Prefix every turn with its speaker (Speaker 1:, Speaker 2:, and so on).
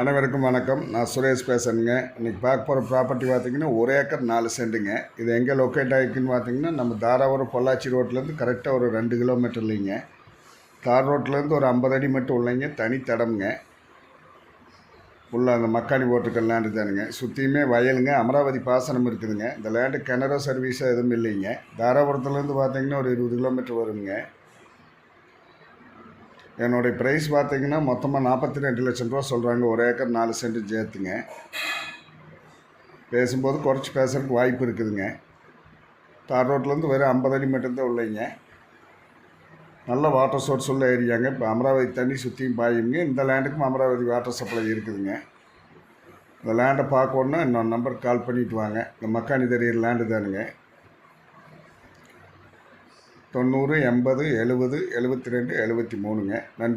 Speaker 1: அனைவருக்கும் வணக்கம். நான் சுரேஷ் பேசுகிறேங்க. இன்றைக்கி பார்க்க போகிற ப்ராப்பர்ட்டி பார்த்திங்கன்னா 1 ஏக்கர் 4 சென்ட்டுங்க. இது எங்கே லொக்கேட் ஆகிருக்குன்னு பார்த்திங்கன்னா நம்ம தாராபுரம் பொள்ளாச்சி ரோட்லேருந்து கரெக்டாக ஒரு 2 கிலோமீட்டர் இல்லைங்க. தார் ரோட்லேருந்து ஒரு 50 அடி மட்டும் இல்லைங்க, தனி தடம்ங்க. உள்ள அந்த மக்காணி போட்டிருக்க லேண்டு தானுங்க. சுற்றியுமே வயலுங்க, அமராவதி பாசனம் இருக்குதுங்க. இந்த லேண்டு கிணறோ சர்வீஸோ எதுவும் இல்லைங்க. தாராபுரத்துலேருந்து பார்த்திங்கன்னா ஒரு 20 கிலோமீட்டர் வருங்க. என்னுடைய ப்ரைஸ் பார்த்திங்கன்னா மொத்தமாக 42 லட்சம் ரூபா சொல்கிறாங்க. 1 ஏக்கர் 4 சென்ட்டு சேர்த்துங்க. பேசும்போது குறைச்சி பேசுகிறதுக்கு வாய்ப்பு இருக்குதுங்க. தார் ரோட்லேருந்து வெறும் 50 அடி மட்டும்தான் உள்ளைங்க. நல்ல வாட்டர் சோர்ஸ் உள்ள ஏரியாங்க. இப்போ அமராவதி தண்ணி சுற்றியும் பாயுங்க. இந்த லேண்டுக்கும் அமராவதி வாட்டர் சப்ளை இருக்குதுங்க. இந்த லேண்டை பார்க்கணுன்னா இன்னொரு நம்பருக்கு கால் பண்ணிவிட்டு வாங்க. இந்த மக்காணி தெரியிற லேண்டு தானுங்க. 90 80 70 72 73ங்க. நன்றி.